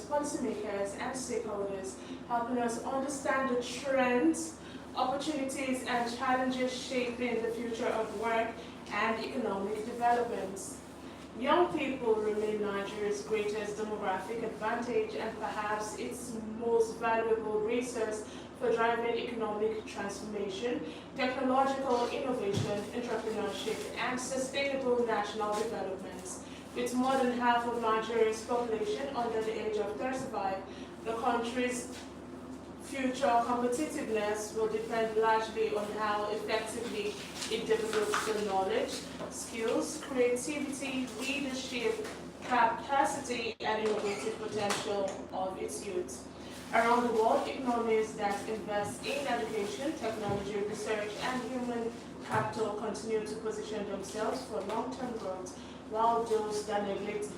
policymakers, and stakeholders, helping us understand the trends, opportunities, and challenges shaping the future of work and economic development. Young people remain Nigeria's greatest demographic advantage and perhaps its most valuable resource for driving economic transformation, technological innovation, entrepreneurship, and sustainable national development. With more than half of Nigeria's population under the age of 35, the country's future competitiveness will depend largely on how effectively it develops the knowledge, skills, creativity, leadership, capacity, and innovative potential of its youth. Around the world, economies that invest in education, technology, research, and human capital continue to position themselves for long-term growth, while those that neglect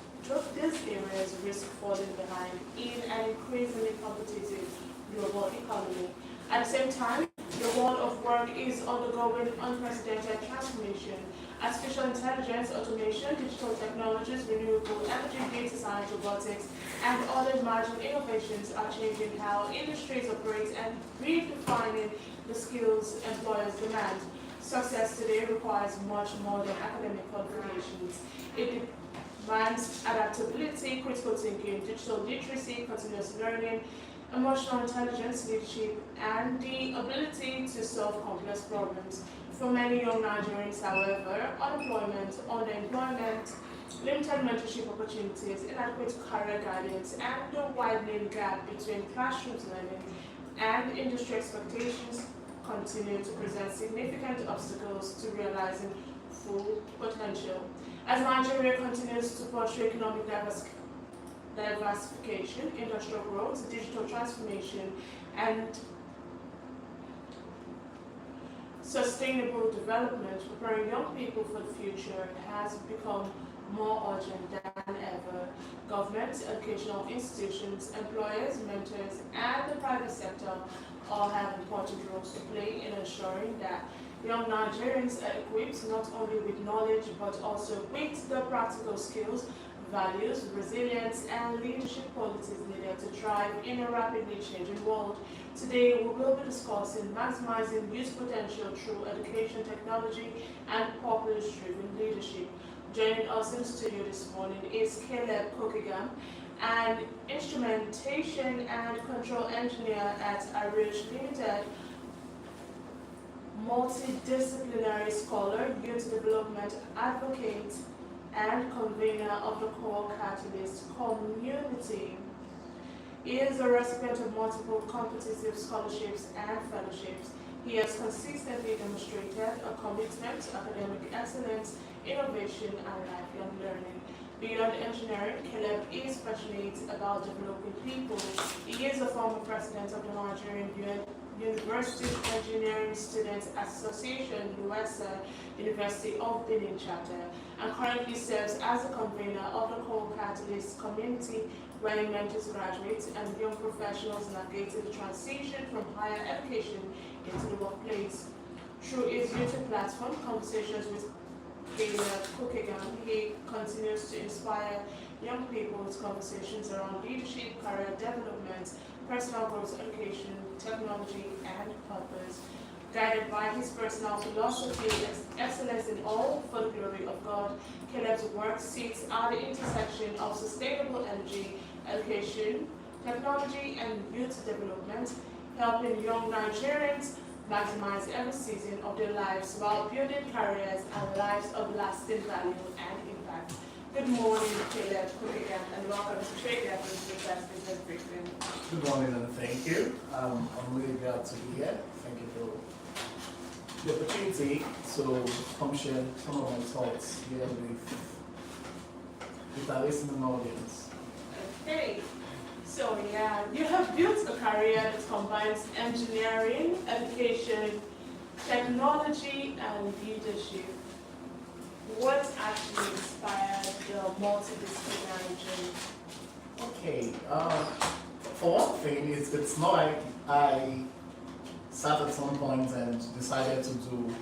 these areas risk falling behind in an increasingly competitive global economy. At the same time, the world of work is undergoing unprecedented transformation. Artificial intelligence, automation, digital technologies, renewable energy, data science, robotics, and other emerging innovations are changing how industries operate and redefining the skills employers demand. Success today requires much more than academic qualifications. It demands adaptability, critical thinking, digital literacy, continuous learning, emotional intelligence, leadership, and the ability to solve complex problems. For many young Nigerians, however, unemployment, underemployment, limited mentorship opportunities, inadequate career guidance, and the widening gap between classrooms learning and industry expectations continue to present significant obstacles to realizing full potential. As Nigeria continues to pursue economic diversification, industrial growth, digital transformation, and sustainable development, preparing young people for the future has become more urgent than ever. Governments, educational institutions, employers, mentors, and the private sector all have important roles to play in ensuring that young Nigerians are equipped not only with knowledge but also with the practical skills, values, resilience, and leadership qualities needed to thrive in a rapidly changing world. Today, we will be discussing maximizing youth potential through education, technology, and purpose-driven leadership. Joining us in the studio this morning is Cookeygam, an instrumentation and control engineer at Arich Limited, multidisciplinary scholar, youth development advocate, and convener of the Core Catalyst community. He is a recipient of multiple competitive scholarships and fellowships. He has consistently demonstrated a commitment to academic excellence, innovation, and lifelong learning. Beyond engineering, Caleb is passionate about developing people. He is a former president of the Nigerian University Engineering Students Association, USA, University of Benin chapter, and currently serves as a convener of the Core Catalyst community, where he mentors graduates and young professionals navigating the transition from higher education into the workplace. Through his YouTube platform, Conversations with Cookeygam, he continues to inspire young people with conversations around leadership, career development, personal growth, education, technology, and purpose. Guided by his personal philosophy, excellence in all for the glory of God, Caleb's work sits at the intersection of sustainable energy, education, technology, and youth development, helping young Nigerians maximize every season of their lives while building careers and lives of lasting value and impact. Good morning, Caleb Cookeygam, and welcome to Cookeygam Business Briefing. Good morning and thank you. I'm really glad to be here. Thank you for the opportunity to come share some of my thoughts here with our listening audience. Okay, so yeah, you have built a career that combines engineering, education, technology, and leadership. What actually inspired the multidisciplinary journey? Okay, for one thing, it's not like I sat at some point and decided to do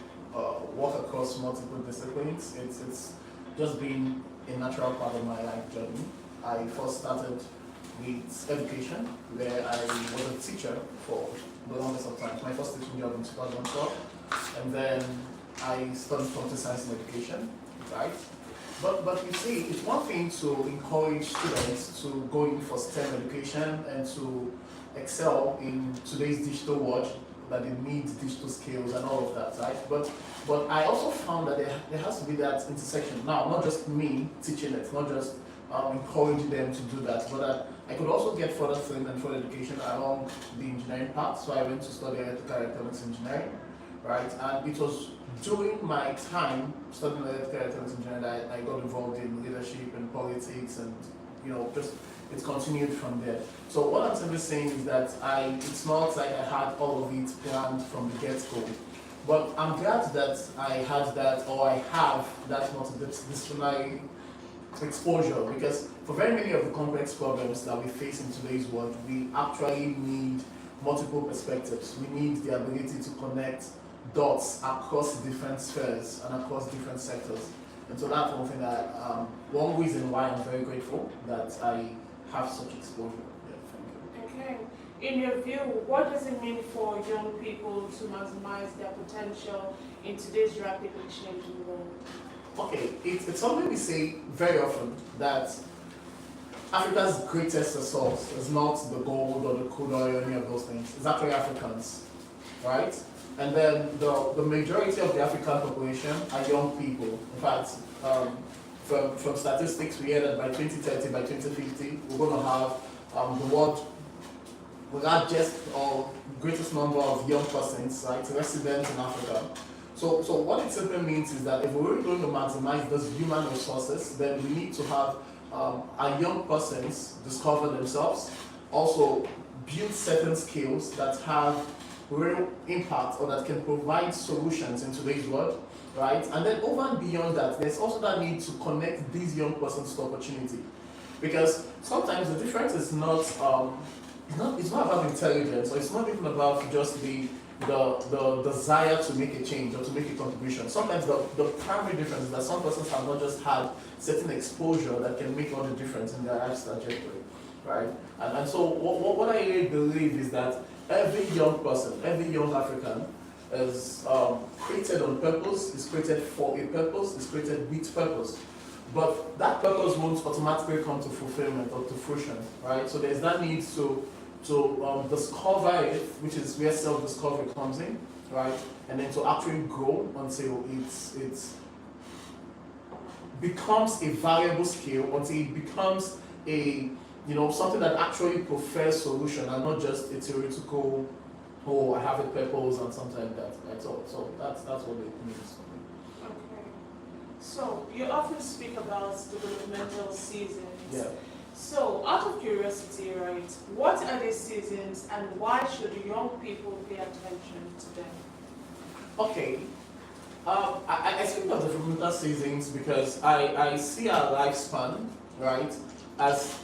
work across multiple disciplines. It's just been a natural part of my life journey. I first started with education, where I was a teacher for the longest of time. My first teaching job in 2012, and then I studied computer science and education, right? But you see, it's one thing to encourage students to go in for STEM education and to excel in today's digital world, that they need digital skills and all of that, right? But I also found that there has to be that intersection. Now, not just me teaching it, not just encouraging them to do that, but that I could also get further training and further education along the engineering path. So I went to study electrical electronics engineering, right? And it was during my time studying electrical electronics engineering that I got involved in leadership and politics, and just it's continued from there. So what I'm simply saying is that it's not like I had all of it planned from the get-go. But I'm glad that I had that, or I have that multidisciplinary exposure, because for very many of the complex problems that we face in today's world, we actually need multiple perspectives. We need the ability to connect dots across different spheres and across different sectors. And so that's one thing that, one reason why I'm very grateful that I have such exposure. Yeah, thank you. Okay. In your view, what does it mean for young people to maximize their potential in today's rapidly changing world? Okay, it's something we say very often, that Africa's greatest resource is not the gold or the crude oil or any of those things. It's actually Africans, right? And then the majority of the African population are young people. In fact, from statistics, we hear that by 2030, by 2050, we're going to have the world's largest or greatest number of young persons, right, residents in Africa. So what it simply means is that if we're really going to maximize those human resources, then we need to have our young persons discover themselves, also build certain skills that have real impact or that can provide solutions in today's world, right? And then over and beyond that, there's also that need to connect these young persons to opportunity. Because sometimes the difference is not, it's not about intelligence, or it's not even about just the desire to make a change or to make a contribution. Sometimes the primary difference is that some persons have not just had certain exposure that can make all the difference in their life's trajectory, right? And so what I really believe is that every young person, every young African is created on purpose, is created for a purpose, is created with purpose. But that purpose won't automatically come to fulfillment or to fruition, right? So there's that need to discover it, which is where self-discovery comes in, right? And then to actually grow until it becomes a valuable skill, until it becomes a something that actually prefers solution and not just a theoretical, oh, I have a purpose and something like that. Right? So that's what it means. Okay. So you often speak about developmental seasons. Yeah. So out of curiosity, right, what are these seasons and why should young people pay attention to them? Okay. I speak of developmental seasons because I see our lifespan, right, as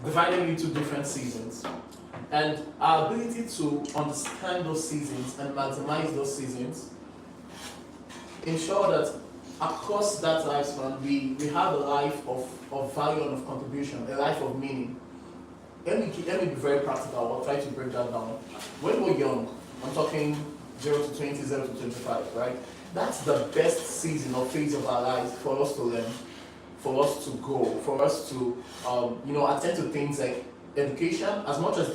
divided into different seasons. And our ability to understand those seasons and maximize those seasons ensure that across that lifespan we have a life of value and of contribution, a life of meaning. Let me be very practical. I'll try to break that down. When we're young, I'm talking 0 to 20, 0 to 25, right? That's the best season or phase of our lives for us to learn, for us to grow, for us to attend to things like education. As much as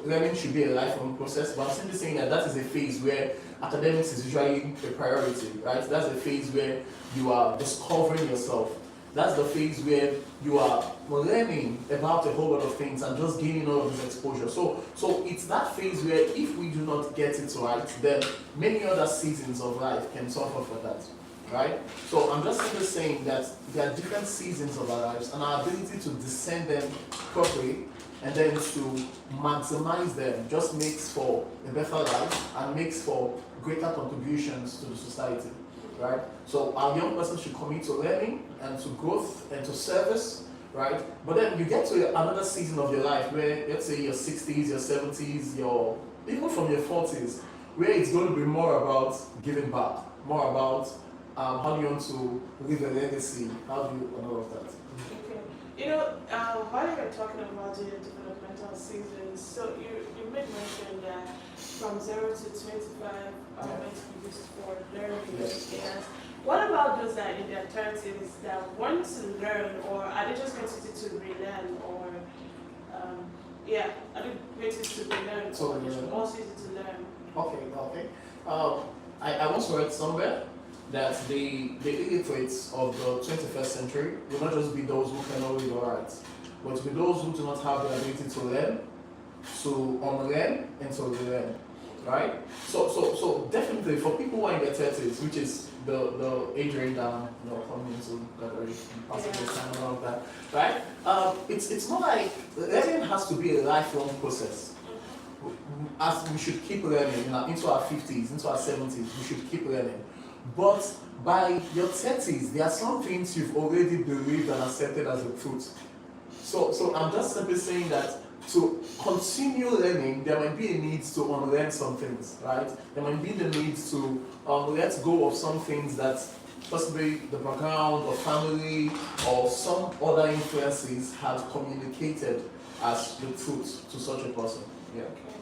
learning should be a lifelong process, but I'm simply saying that is a phase where academics is usually a priority, right? That's the phase where you are discovering yourself. That's the phase where you are learning about a whole lot of things and just gaining all of this exposure. So it's that phase where if we do not get it right, then many other seasons of life can suffer for that, right? So I'm just simply saying that there are different seasons of our lives, and our ability to discern them properly and then to maximize them just makes for a better life and makes for greater contributions to the society, right? So our young person should commit to learning and to growth and to service, right? But then you get to another season of your life where, let's say, your 60s, your 70s, even from your 40s, where it's going to be more about giving back, more about how do you want to leave a legacy, how do you, and all of that. Okay. While you were talking about the developmental seasons, so you made mention that from 0 to 25 are meant to be used for learning. Yes. Yes. What about those that in their 30s that want to learn, or are they just going to use it to relearn, or are they going to use it to relearn, So or they should also use it to learn? Okay. I once read somewhere that the illiterates of the 21st century will not just be those who cannot read or write, but to be those who do not have the ability to learn, to unlearn, and to relearn. Right? So definitely for people who are in their 30s, which is the age range down, coming into graduation, passing the time and all of that, right? It's more like learning has to be a lifelong process. As we should keep learning into our 50s, into our 70s, we should keep learning. But by your 30s, there are some things you've already believed and accepted as a truth. So I'm just simply saying that to continue learning, there might be a need to unlearn some things, right? There might be the need to let go of some things that possibly the background or family or some other influences have communicated as the truth to such a person. Yeah. Okay.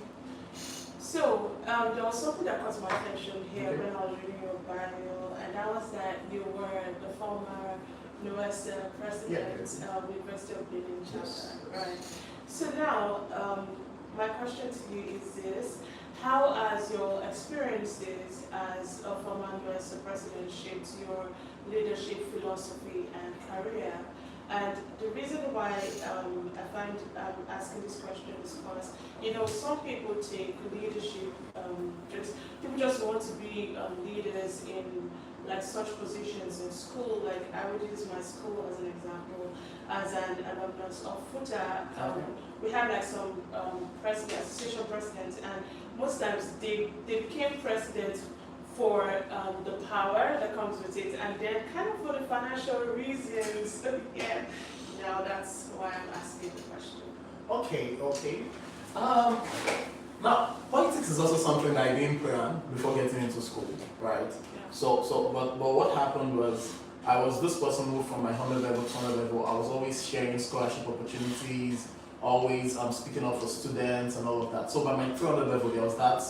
So there was something that caught my attention here when I was reading your bio, and that was that you were the former newest president of the University of Benin chapter, Yes. right? So now, my question to you is this: how has your experiences as a former US president shaped your leadership philosophy and career? And the reason why I find asking this question is because, some people take leadership, people just want to be leaders in like such positions in school. Like I would use my school as an example, as an alumnus of FUTA. We had like some association presidents, and most times they became president for the power that comes with it, and then kind of for the financial reasons. Yeah, now that's why I'm asking the question. Okay. Now, politics is also something I didn't plan before getting into school, right? Yeah. But what happened was, I was this person who from my 100 level to 100 level, I was always sharing scholarship opportunities, always speaking up for students and all of that. So by my 300 level, there was that,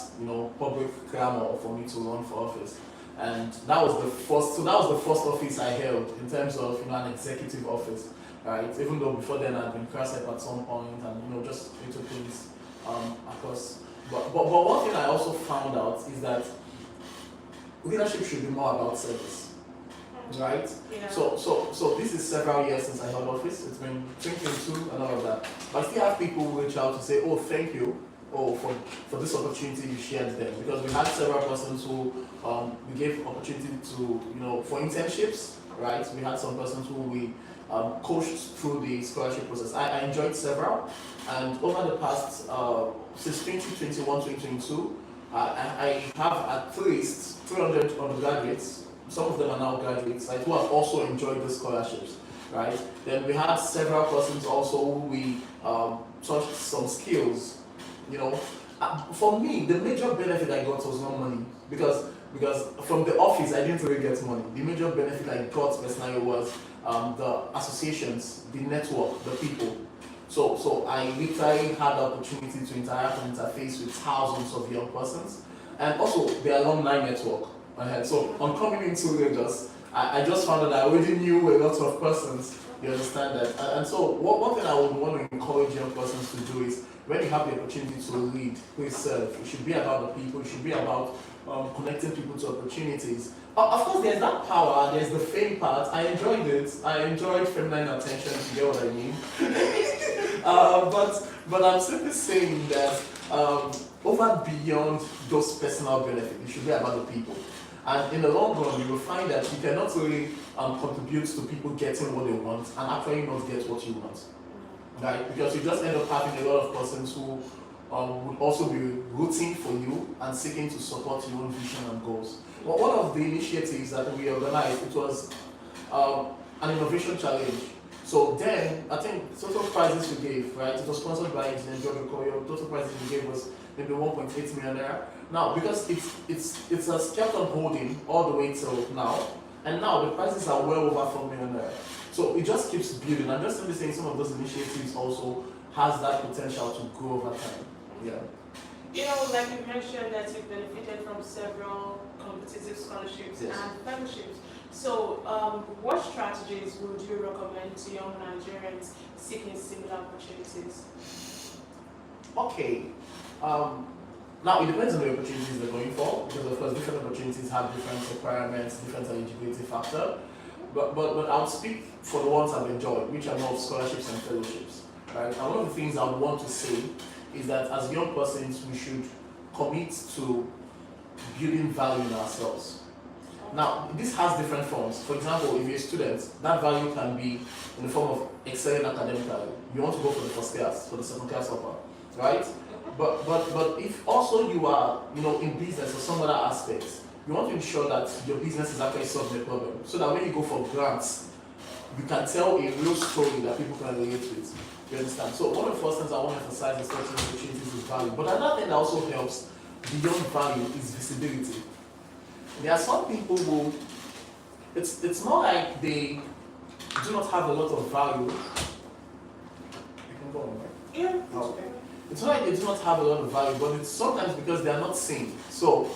public clamor for me to run for office. And that was the first office I held in terms of, an executive office, right? Even though before then I'd been class rep at some point and, just little things across. But one thing I also found out is that leadership should be more about service, right? Yeah. So this is several years since I held office. It's been 2022 and all of that. But I still have people who reach out to say, oh, thank you, for this opportunity you shared them. Because we had several persons who we gave opportunity to, for internships, right? We had some persons who we coached through the scholarship process. I enjoyed several, and over the past, since 2021, 2022, I have at least 300 undergraduates. Some of them are now graduates, like, who have also enjoyed the scholarships, right? Then we had several persons also who we taught some skills. For me, the major benefit I got was not money, because from the office I didn't really get money. The major benefit I got personally was the associations, the network, the people. So I literally had the opportunity to interact and interface with thousands of young persons, and also the alumni network. So on coming into Lagos, I just found that I already knew a lot of persons. You understand that? And so one thing I would want to encourage young persons to do is, when you have the opportunity to lead, please serve. It should be about the people. It should be about connecting people to opportunities. Of course, there's that power. There's the fame part. I enjoyed it. I enjoyed feminine attention. If you get what I mean. But I'm simply saying that over beyond those personal benefits, it should be about the people. And in the long run, you will find that you cannot really contribute to people getting what they want and actually not get what you want. Right? Because you just end up having a lot of persons who would also be rooting for you and seeking to support your own vision and goals. But one of the initiatives that we organized, it was an innovation challenge. So then, I think total prizes we gave, right? It was sponsored by Engineer George Okoyo. Total prizes we gave was maybe 1.8 million naira. Now, because it's a kept on holding all the way till now, and now the prices are well over 4 million naira. So it just keeps building. I'm just simply saying some of those initiatives also has that potential to grow over time. Yeah. You know, like you mentioned that you benefited from several competitive scholarships Yes. and fellowships. So, what strategies would you recommend to young Nigerians seeking similar opportunities? Okay. Now it depends on the opportunities they're going for, because of course different opportunities have different requirements, different eligibility factor. But I'll speak for the ones I've enjoyed, which are more scholarships and fellowships. Right? And one of the things I want to say is that as young persons we should commit to building value in ourselves. Now, this has different forms. For example, if you're a student, that value can be in the form of excelling academically. You want to go for the first class, for the second class upper, right? But if also you are, in business or some other aspects, you want to ensure that your business is actually solving a problem, so that when you go for grants, you can tell a real story that people can relate with. You understand? So one of the first things I want to emphasize is certain opportunities is value. But another thing that also helps beyond value is visibility. There are some people who it's not like they do not have a lot of value. You can go on, right? Yeah. Okay. It's not like they do not have a lot of value, but it's sometimes because they are not seen. So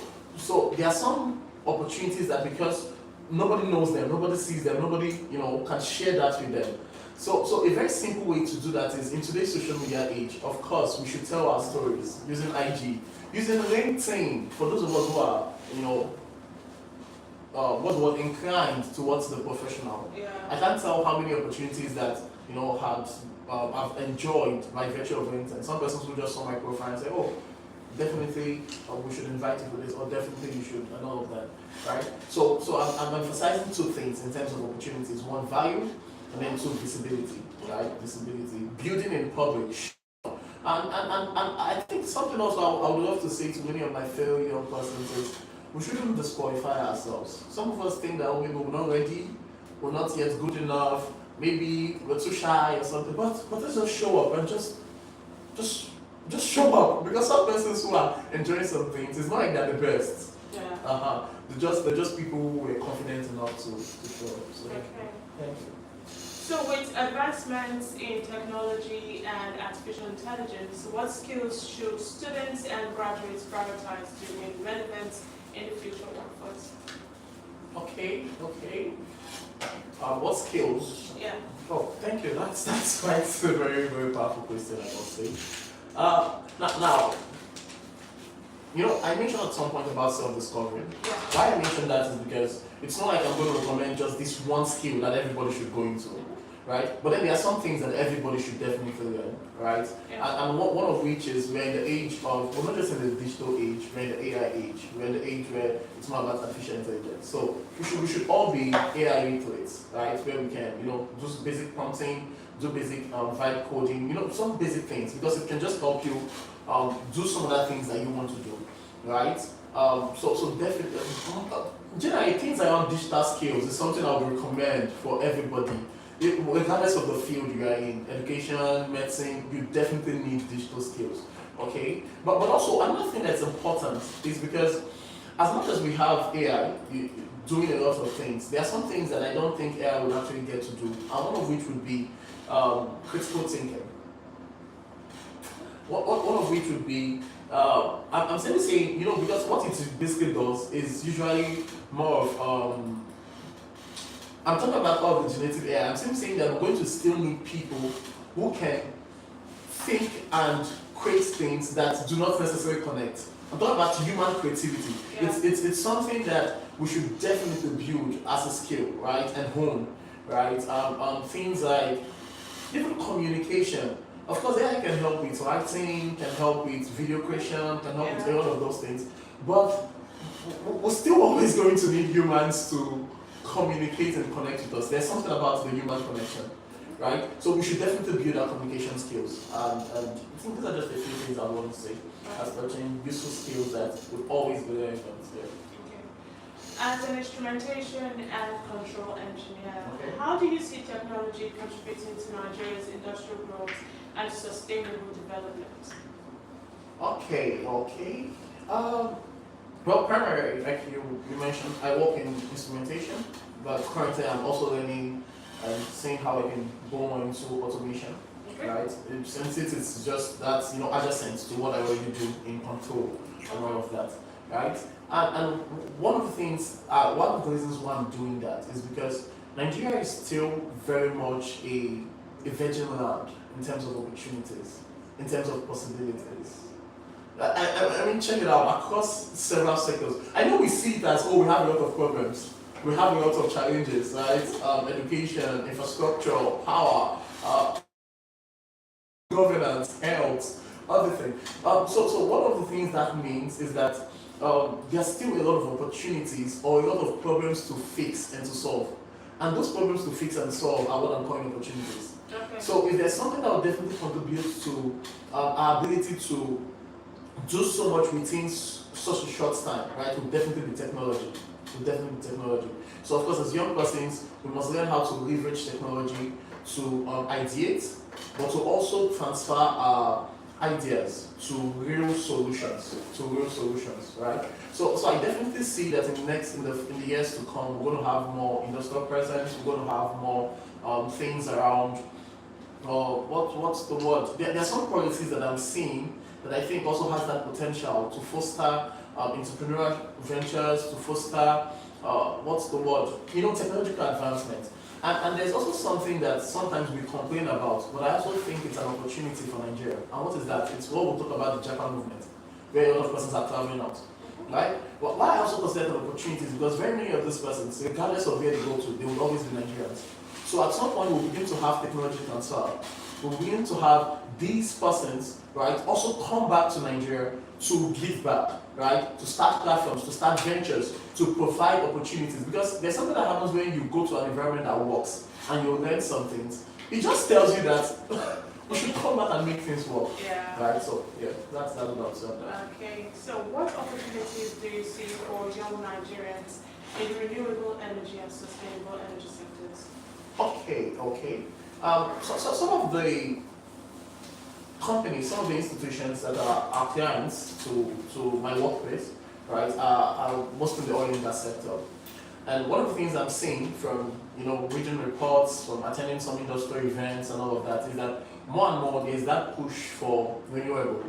there are some opportunities that because nobody knows them, nobody sees them, nobody can share that with them. So a very simple way to do that is in today's social media age, of course, we should tell our stories using IG, using LinkedIn for those of us who are, inclined towards the professional. Yeah. I can't tell how many opportunities that I've enjoyed by virtue of LinkedIn. Some persons who just saw my profile and say, "Oh, definitely we should invite you for this," or "Definitely you should," and all of that, right? So I'm emphasizing two things in terms of opportunities: one, value, and then two, visibility, right? Visibility, building in public. And I think something else I would love to say to many of my fellow young persons is we shouldn't disqualify ourselves. Some of us think that we're not ready, we're not yet good enough, maybe we're too shy or something, but let's just show up and just show up, because some persons who are enjoying some things, it's not like they're the best. Yeah. They're just people who were confident enough to show up. So, Okay. thank you. So with advancements in technology and artificial intelligence, what skills should students and graduates prioritize to remain relevant in the future workforce? Okay. What skills? Yeah. Oh, thank you. That's quite a very, very powerful question, I must say. Now, I mentioned at some point about self-discovery. Yeah. Why I mentioned that is because it's not like I'm going to recommend just this one skill that everybody should go into, right? But then there are some things that everybody should definitely learn, right? Yeah. And one of which is we're in the age of, we're not just in the digital age, we're in the AI age. We're in the age where it's more about artificial intelligence. So we should all be AI literate, right? Where we can, do some basic prompting, do basic vibe coding, some basic things, because it can just help you do some of the things that you want to do, right? So definitely, generally things around digital skills is something I would recommend for everybody. Regardless of the field you are in, education, medicine, you definitely need digital skills, okay? But also another thing that's important is because as much as we have AI doing a lot of things, there are some things that I don't think AI would actually get to do, and one of which would be critical thinking. One of which would be, I'm simply saying, because what it basically does is usually more of, I'm talking about all the generative AI. I'm simply saying that we're going to still need people who can think and create things that do not necessarily connect. I'm talking about human creativity. Yeah. It's something that we should definitely build as a skill, right, and hone, right? Things like even communication. Of course, AI can help with writing, can help with video creation, can help with a lot of those things. But we're still always going to need humans to communicate and connect with us. There's something about the human connection, right? So we should definitely build our communication skills. And I think these are just a few things I want to say as touching useful skills that would always be relevant. Yeah. Okay. As an instrumentation and control engineer, Okay. how do you see technology contributing to Nigeria's industrial growth and sustainable development? Okay. Well, primarily, like you mentioned, I work in instrumentation, but currently I'm also learning and seeing how I can go more into automation, Okay. right? Since it's just that, adjacent to what I already do in control and all of that, right? And one of the things, one of the reasons why I'm doing that is because Nigeria is still very much a virgin land in terms of opportunities, in terms of possibilities. I mean, check it out, across several sectors. I know we see it as, oh, we have a lot of problems, we have a lot of challenges, right? Education, infrastructure, power, governance, health, everything. So one of the things that means is that there's still a lot of opportunities or a lot of problems to fix and to solve. And those problems to fix and solve are what I'm calling opportunities. Okay. So if there's something that will definitely contribute to our ability to do so much within such a short time, right, will definitely be technology. Will definitely be technology. So of course, as young persons, we must learn how to leverage technology to ideate, but to also transfer our ideas to real solutions, right? So I definitely see that in the years to come, we're going to have more industrial presence. We're going to have more things around. What's the word? There are some policies that I'm seeing that I think also has that potential to foster entrepreneurial ventures, to foster what's the word? Technological advancement. And there's also something that sometimes we complain about, but I also think it's an opportunity for Nigeria. And what is that? It's what we'll talk about the Japan movement, where a lot of persons are traveling out. Right? But why I also consider it an opportunity is because very many of these persons, regardless of where they go to, they will always be Nigerians. So at some point we'll begin to have technology transfer. We'll begin to have these persons, right, also come back to Nigeria to give back, right, to start platforms, to start ventures, to provide opportunities. Because there's something that happens when you go to an environment that works and you learn some things. It just tells you that you should come back and make things work. Yeah. Right, so yeah, that's about it. Okay, so what opportunities do you see for young Nigerians in renewable energy and sustainable energy sectors? Okay. So some of the companies, some of the institutions that are our clients to my workplace, right, are mostly the oil and gas sector. And one of the things I'm seeing from region reports, from attending some industrial events and all of that, is that more and more there's that push for renewable,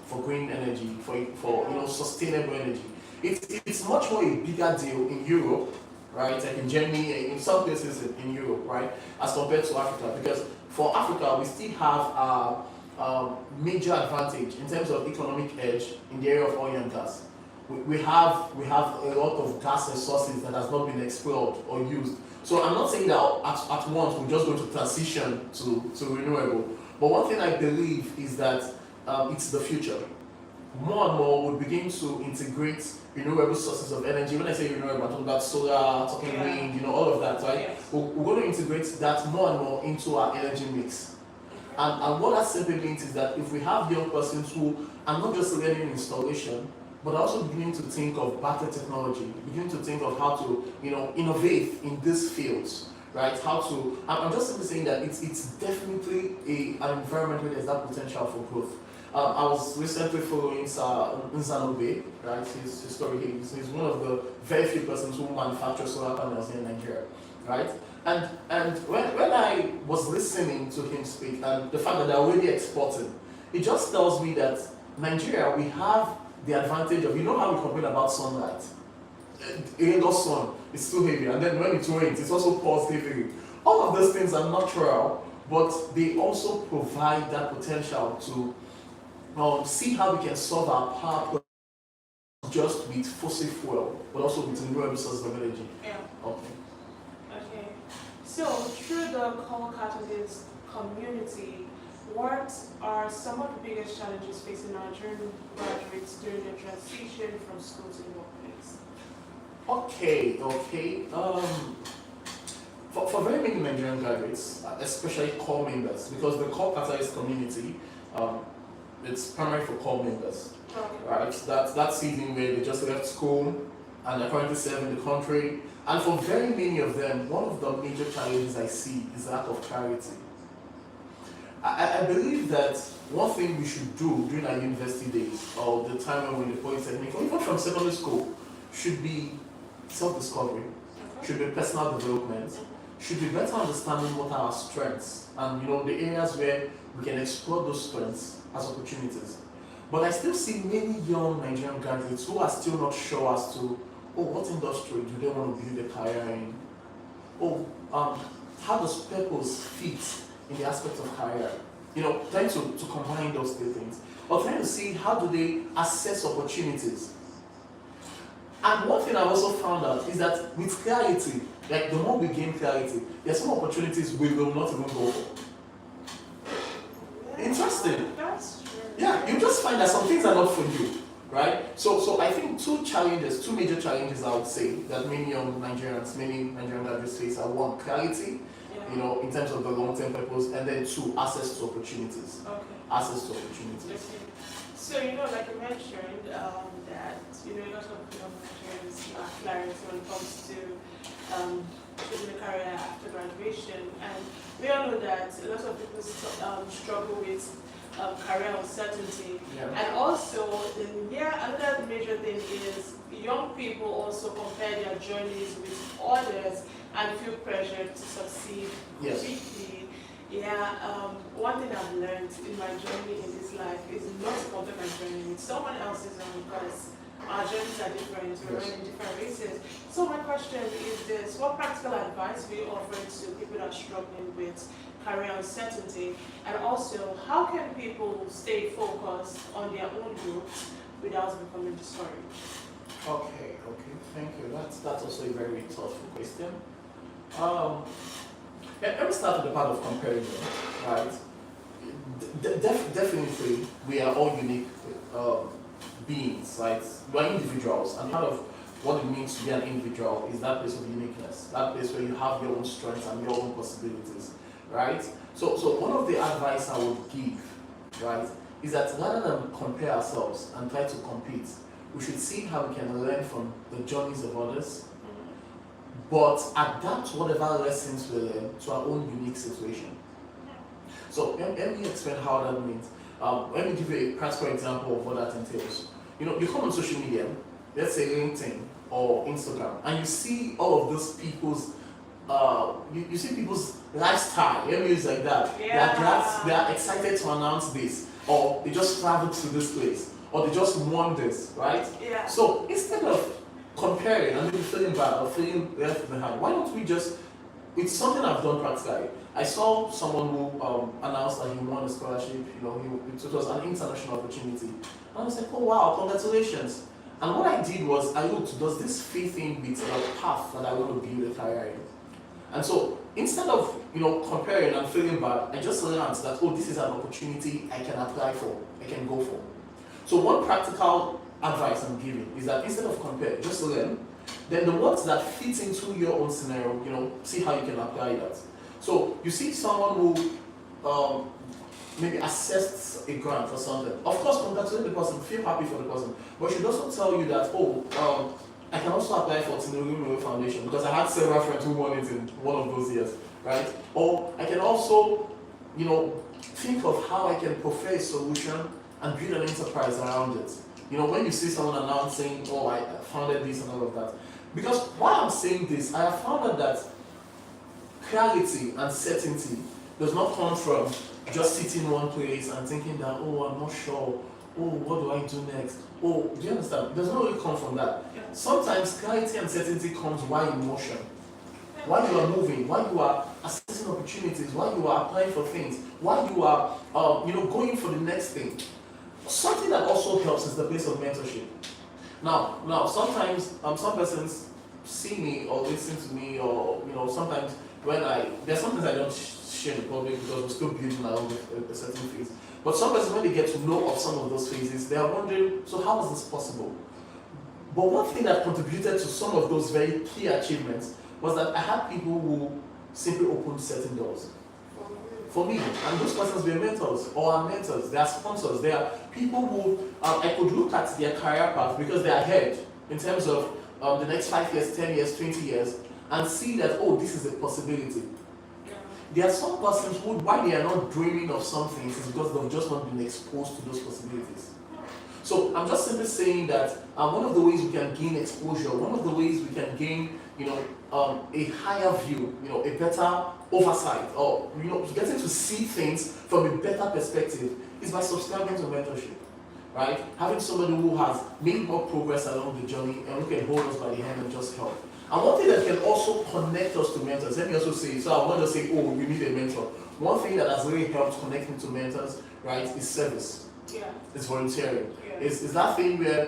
for green energy, for sustainable energy. It's much more a bigger deal in Europe, right? Like in Germany, in some places in Europe, right, as compared to Africa. Because for Africa, we still have a major advantage in terms of economic edge in the area of oil and gas. We have a lot of gas resources that has not been explored or used. So I'm not saying that at once we're just going to transition to renewable. But one thing I believe is that it's the future. More and more we'll begin to integrate renewable sources of energy. When I say renewable, I'm talking about solar, talking wind, all of that, right? Yes. We're going to integrate that more and more into our energy mix. And what that simply means is that if we have young persons who are not just learning installation, but also beginning to think of better technology, beginning to think of how to, innovate in these fields, right? I'm just simply saying that it's definitely an environment where there's that potential for growth. I was recently following Nzanobe, right? His story. He's one of the very few persons who manufacture solar panels in Nigeria, right? And when I was listening to him speak and the fact that they're already exporting, it just tells me that Nigeria, we have the advantage of, how we complain about sunlight. Indoor sun is too heavy, and then when it rains, it's also pours heavily. All of those things are natural, but they also provide that potential to see how we can solve our power problem just with fossil fuel, but also with renewable sources of energy. Yeah. Okay. So through the coal catalyst community, what are some of the biggest challenges facing Nigerian graduates during their transition from school to the workplace? Okay. For very many Nigerian graduates, especially core members, because the core catalyst community, it's primarily for core members, right? That season where they just left school and they're currently serving the country. And for very many of them, one of the major challenges I see is lack of clarity. I believe that one thing we should do during our university days, or the time when we're in the polytechnic, or even from secondary school, should be self-discovery, should be personal development, should be better understanding what are our strengths and the areas where we can explore those strengths as opportunities. But I still see many young Nigerian graduates who are still not sure as to, what industry do they want to build a career in? How does purpose fit in the aspect of career? Trying to combine those two things. Or trying to see how do they assess opportunities. And one thing I also found out is that with clarity, like the more we gain clarity, there's some opportunities we will not even go for. Interesting. That's true. Yeah, you just find that some things are not for you, right? So I think two major challenges I would say that many young Nigerians, many Nigerian graduates face are one, clarity, in terms of the long-term purpose, and then two, access to opportunities. Okay. Access to opportunities. Okay. So, like you mentioned, that, a lot of Nigerians are clarity when it comes to choosing a career after graduation. And we all know that a lot of people struggle with career uncertainty. Yeah. And also, another major thing is young people also compare their journeys with others and feel pressure to succeed quickly. One thing I've learned in my journey in this life is not to compare my journey with someone else's because our journeys are different, we're running different races. So my question is this: what practical advice do you offer to people that are struggling with career uncertainty? And also, how can people stay focused on their own growth without becoming discouraged? Okay, thank you. That's also a very thoughtful question. Let me start with the part of comparison, right? Definitely, we are all unique beings, right? We are individuals, and part of what it means to be an individual is that place of uniqueness, that place where you have your own strengths and your own possibilities, right? So one of the advice I would give, right, is that rather than compare ourselves and try to compete, we should see how we can learn from the journeys of others, but adapt whatever lessons we learn to our own unique situation. So let me explain how that means. Let me give you a practical example of what that entails. You come on social media, let's say LinkedIn or Instagram, and you see all of those people's, you see people's lifestyle, let me use like that. Yeah. They are excited to announce this, or they just traveled to this place, or they just won this, right? Yeah. So instead of comparing and maybe feeling bad or feeling left behind, why don't we just, it's something I've done practically. I saw someone who announced that he won a scholarship, it was an international opportunity. And I was like, oh wow, congratulations. And what I did was, I looked, does this fit in with the path that I want to build a career in? And so, instead of comparing and feeling bad, I just learned that, this is an opportunity I can apply for, I can go for. So one practical advice I'm giving is that instead of compare, just learn. Then the ones that fit into your own scenario, see how you can apply that. So you see someone who maybe assessed a grant or something. Of course, congratulate the person, feel happy for the person, but should also tell you that, I can also apply for Tinubu Foundation because I had several friends who won it in one of those years, right? Or I can also, think of how I can prefer a solution and build an enterprise around it. When you see someone announcing, I founded this and all of that. Because while I'm saying this, I have found out that clarity and certainty does not come from just sitting in one place and thinking that, I'm not sure, what do I do next? Do you understand? It does not really come from that. Yeah. Sometimes clarity and certainty comes while in motion, while you are moving, while you are assessing opportunities, while you are applying for things, while you are going for the next thing. Something that also helps is the place of mentorship. Now, sometimes some persons see me or listen to me, or sometimes when there's something I don't share in the public because we're still building our own a certain phase. But some persons, when they get to know of some of those phases, they are wondering, so how is this possible? But one thing that contributed to some of those very key achievements was that I had people who simply opened certain doors for me, and those persons were mentors, or are mentors, they are sponsors, they are people who I could look at their career path because they are ahead in terms of the next 5 years, 10 years, 20 years, and see that, this is a possibility. Yeah. There are some persons who, why they are not dreaming of something, is because they've just not been exposed to those possibilities. So I'm just simply saying that one of the ways we can gain exposure, one of the ways we can gain, a higher view, a better oversight, or getting to see things from a better perspective is by subscribing to mentorship, right? Having somebody who has made more progress along the journey and who can hold us by the hand and just help. And one thing that can also connect us to mentors, let me also say, so I'm not just saying, oh, we need a mentor. One thing that has really helped connect me to mentors, right, is service. Yeah. It's volunteering. Yeah. It's that thing where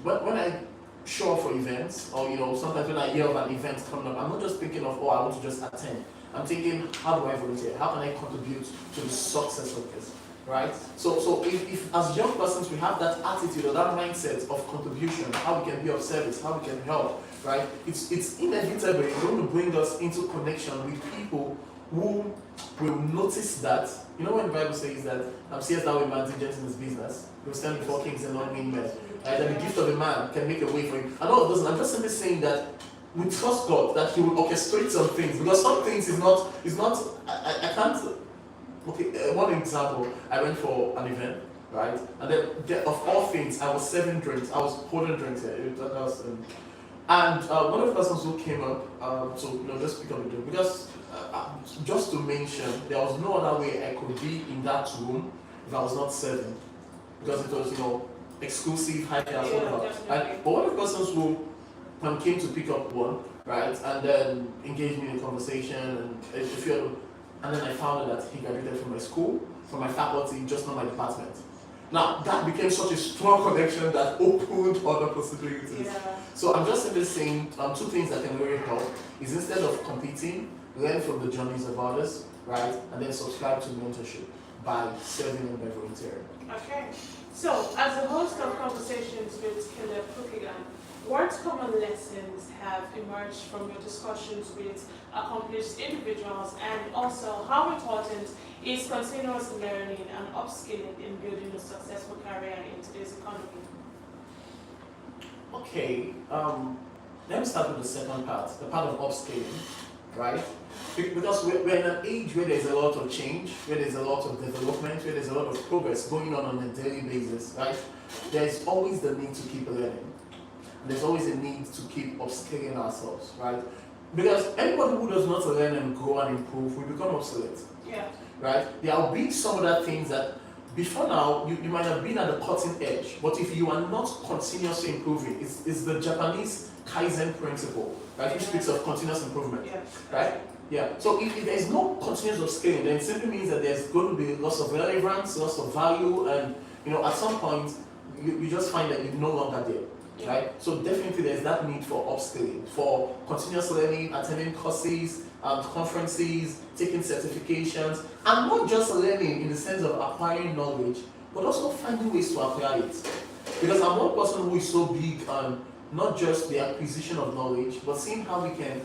when I show up for events, or sometimes when I hear of an event coming up, I'm not just thinking of, oh, I want to just attend. I'm thinking, how do I volunteer? How can I contribute to the success of this? Right? So if as young persons we have that attitude or that mindset of contribution, how we can be of service, how we can help, right? It's inevitable. It's going to bring us into connection with people who will notice that. You know when the Bible says that seest thou a man diligent in his business, he will stand before kings and not mean men. Right? That the gift of a man can make a way for him. And all of those, I'm just simply saying that we trust God that He will orchestrate some things, because some things is not I can't. Okay, one example, I went for an event, right? And then of all things, I was serving drinks. I was holding drinks here. And one of the persons who came up, just pick up the drink, because just to mention, there was no other way I could be in that room if I was not serving, because it was exclusive, high class, whatever. But one of the persons who came to pick up one, right, and then engaged me in a conversation and a few other. And then I found out that he graduated from my school, from my faculty, just not my department. Now, that became such a strong connection that opened other possibilities. Yeah. So I'm just simply saying two things that can really help is, instead of competing, learn from the journeys of others, right? And then subscribe to mentorship by serving and by volunteering. Okay. So, as a host of conversations with Cookeygam, what common lessons have emerged from your discussions with accomplished individuals, and also how important is continuous learning and upskilling in building a successful career in today's economy? Okay, let me start with the second part, the part of upskilling, right? Because we're in an age where there's a lot of change, where there's a lot of development, where there's a lot of progress going on a daily basis, right? There's always the need to keep learning. There's always a need to keep upskilling ourselves, right? Because anybody who does not learn and grow and improve will become obsolete. Yeah. Right? There will be some other things that before now you might have been at the cutting edge, but if you are not continuously improving, it's the Japanese Kaizen principle, right? Which speaks of continuous improvement. Yeah. Right? Yeah. So if there is no continuous upskilling, then it simply means that there's going to be loss of relevance, loss of value, and at some point you just find that you're no longer there. Right? So definitely there's that need for upskilling, for continuous learning, attending courses, conferences, taking certifications, and not just learning in the sense of acquiring knowledge, but also finding ways to apply it. Because I'm one person who is so big on not just the acquisition of knowledge, but seeing how we can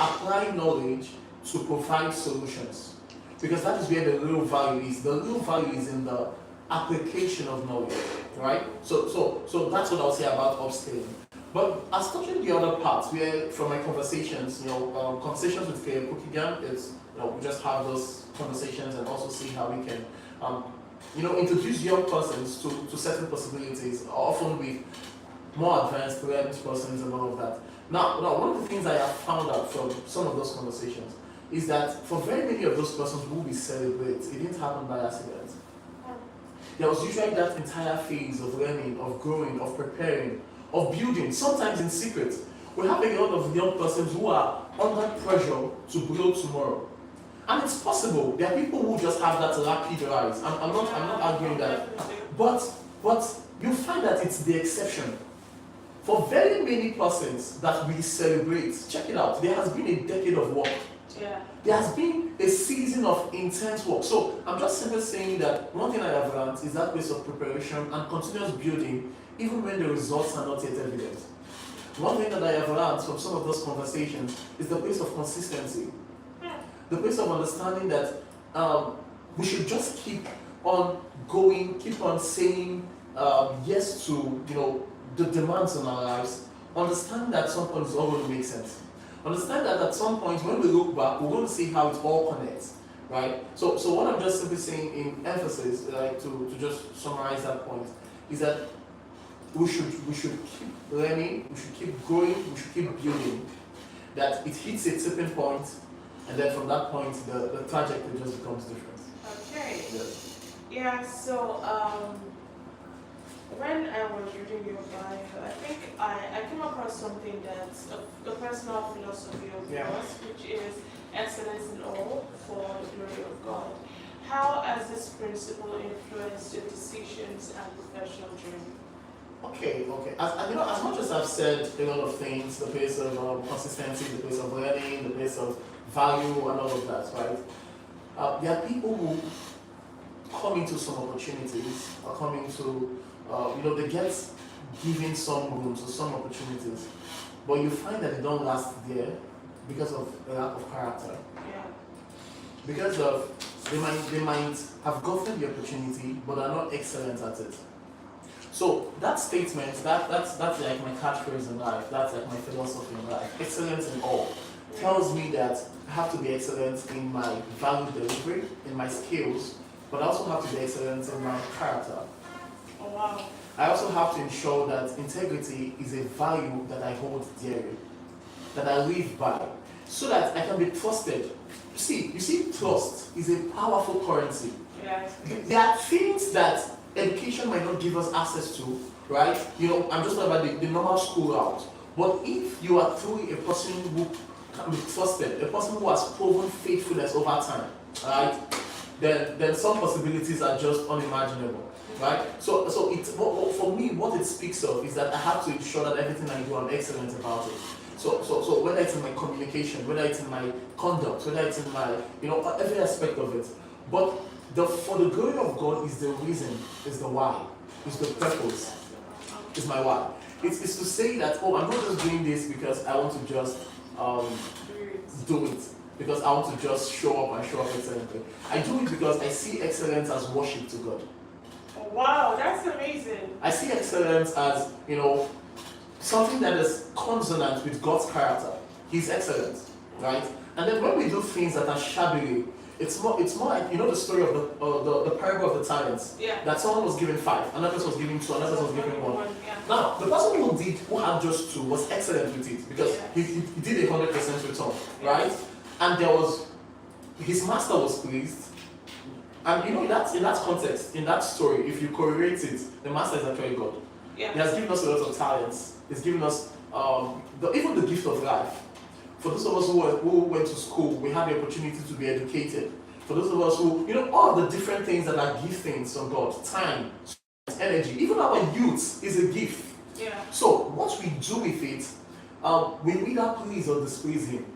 apply knowledge to provide solutions. Because that is where the real value is. The real value is in the application of knowledge, right? So that's what I'll say about upskilling. But as touching the other parts, where from my conversations, conversations with Cookeygam is, we just have those conversations and also see how we can, introduce young persons to certain possibilities, often with more advanced learning persons and all of that. Now, one of the things I have found out from some of those conversations is that for very many of those persons who we celebrate, it didn't happen by accident. There was usually that entire phase of learning, of growing, of preparing, of building, sometimes in secret. We have a lot of young persons who are under pressure to build tomorrow. And it's possible. There are people who just have that rapid rise. I'm not arguing that. But you find that it's the exception. For very many persons that we celebrate, check it out, there has been a decade of work. Yeah. There has been a season of intense work. So I'm just simply saying that one thing I have learned is that place of preparation and continuous building, even when the results are not yet evident. One thing that I have learned from some of those conversations is the place of consistency. The place of understanding that we should just keep on going, keep on saying yes to the demands on our lives. Understand that at some point it's all going to make sense. Understand that at some point when we look back, we're going to see how it all connects, right? So what I'm just simply saying in emphasis, like to just summarize that point, is that we should keep learning, we should keep growing, we should keep building. That it hits a tipping point, and then from that point, the trajectory just becomes different. Okay. Yes. Yeah, so when I was reading your bio, I think I came across something that's a personal philosophy of Yeah. yours, which is excellence in all for the glory of God. How has this principle influenced your decisions and professional journey? Okay. As much as I've said a lot of things, the place of consistency, the place of learning, the place of value, and all of that, right? There are people who come into some opportunities, or come into, they get given some rooms or some opportunities, but you find that they don't last there because of a lack of character. Yeah. Because of they might have gotten the opportunity, but are not excellent at it. So that statement, that's like my catchphrase in life. That's like my philosophy in life. Excellence in all tells me that I have to be excellent in my value delivery, in my skills, but I also have to be excellent in my character. Oh, wow. I also have to ensure that integrity is a value that I hold dearly, that I live by, so that I can be trusted. You see, trust is a powerful currency. Yeah. There are things that education might not give us access to, right? I'm just talking about the normal school route. But if you are truly a person who can be trusted, a person who has proven faithfulness over time, right? Then some possibilities are just unimaginable, right? So for me, what it speaks of is that I have to ensure that everything I do, I'm excellent about it. So whether it's in my communication, whether it's in my conduct, whether it's in my, every aspect of it. But for the glory of God is the reason, is the why, is the purpose, is my why. It's to say that, I'm not just doing this because I want to just do it, because I want to just show up and show up excellently. I do it because I see excellence as worship to God. Oh, wow, that's amazing. I see excellence as, something that is consonant with God's character. He's excellent, right? And then when we do things that are shabbily, it's more like, the story of the parable of the talents. Yeah. That someone was given 5, another person was given 2, another person was given 1. Yeah. Now, the person who had just 2 was excellent with it because he did 100% return, right? And his master was pleased. And in that context, in that story, if you correlate it, the master is actually God. Yeah. He has given us a lot of talents. He's given us even the gift of life. For those of us who went to school, we had the opportunity to be educated. For those of us who, all the different things that are giftings from God, time, energy, even our youth is a gift. Yeah. So what we do with it, we either please or displease Him.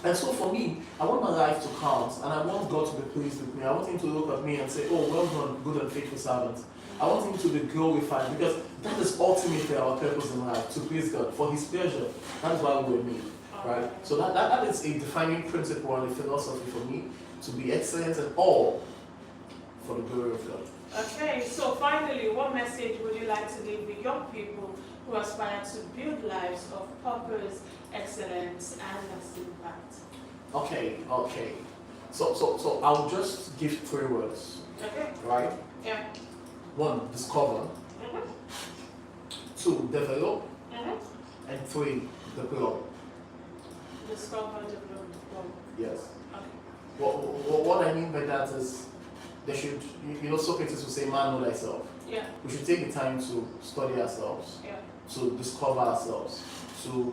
And so for me, I want my life to count, and I want God to be pleased with me. I want Him to look at me and say, "Oh, well done, good and faithful servant." I want Him to be glorified, because that is ultimately our purpose in life, to please God, for His pleasure. That is why we were made, right? So that is a defining principle and a philosophy for me, to be excellent in all for the glory of God. Okay, so finally, what message would you like to leave with young people who aspire to build lives of purpose, excellence, and lasting impact? Okay. So I'll just give 3 words. Okay. Right? Yeah. 1, discover. Mm-hmm. 2, develop. Mm-hmm. And 3, develop. Discover, develop. Yes. Okay. What I mean by that is, they should, Socrates would say, "Man, know thyself." Yeah. We should take the time to study ourselves, Yeah. to discover ourselves, to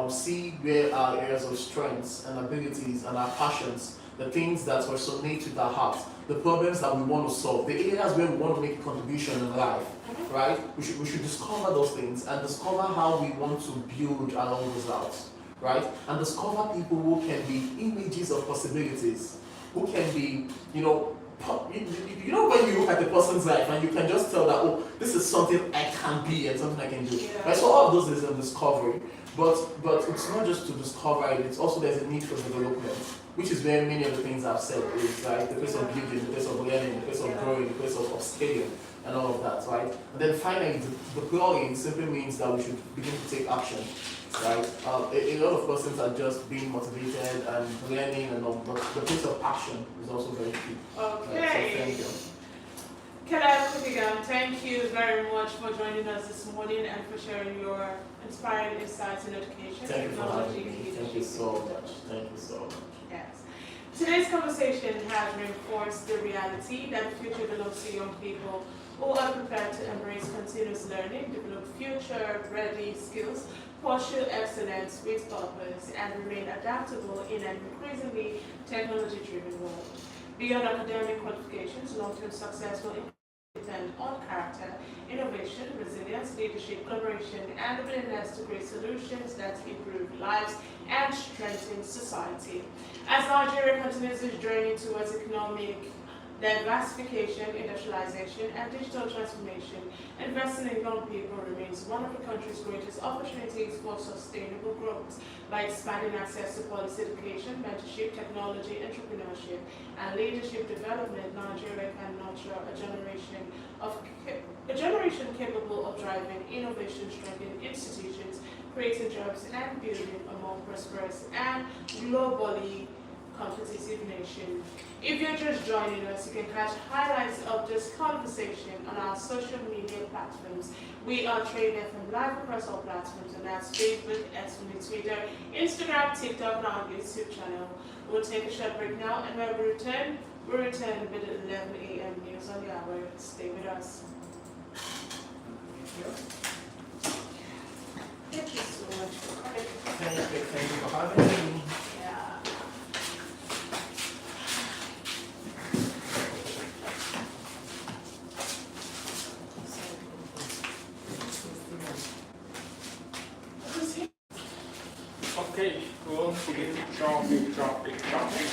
see where our areas of strengths and abilities and our passions, the things that resonate with our hearts, the problems that we want to solve, the areas where we want to make a contribution in life, right? We should discover those things and discover how we want to build along those routes, right? And discover people who can be images of possibilities, who can be, when you look at the person's life and you can just tell that, this is something I can be and something I can do. Yeah. Right? So all of those is a discovery. But it's not just to discover it, it's also there's a need for development, which is where many of the things I've said is, right? The place of building, the place of learning, the place of growing, the place of upscaling, and all of that, right? And then finally, deploying simply means that we should begin to take action, right? A lot of persons are just being motivated and learning and all, but the place of action is also very key. Okay. Right? So thank you. Cookeygam, Cookeygam, thank you very much for joining us this morning and for sharing your inspiring insights in education, Thank you for having technology, me. and Thank you leadership. so much. Thank you so much. Yes. Today's conversation has reinforced the reality that the future belongs to young people who are prepared to embrace continuous learning, develop future-ready skills, pursue excellence with purpose, and remain adaptable in an increasingly technology-driven world. Beyond academic qualifications, long-term success will depend on character, innovation, resilience, leadership, collaboration, and the willingness to create solutions that improve lives and strengthen society. As Nigeria continues its journey towards economic diversification, industrialization, and digital transformation, investing in young people remains one of the country's greatest opportunities for sustainable growth. By expanding access to policy education, mentorship, technology, entrepreneurship, and leadership development, Nigeria can nurture a generation capable of driving innovation, strengthening institutions, creating jobs, and building a more prosperous and globally competitive nation. If you're just joining us, you can catch highlights of this conversation on our social media platforms. We are Trade FM live across all platforms, and that's Facebook, X, Twitter, Instagram, TikTok, and our YouTube channel. We'll take a short break now, and when we return with 11 a.m. news on the hour. Stay with us. Thank you so much for coming. Thank you for having me. Yeah. Okay, we'll begin chopping.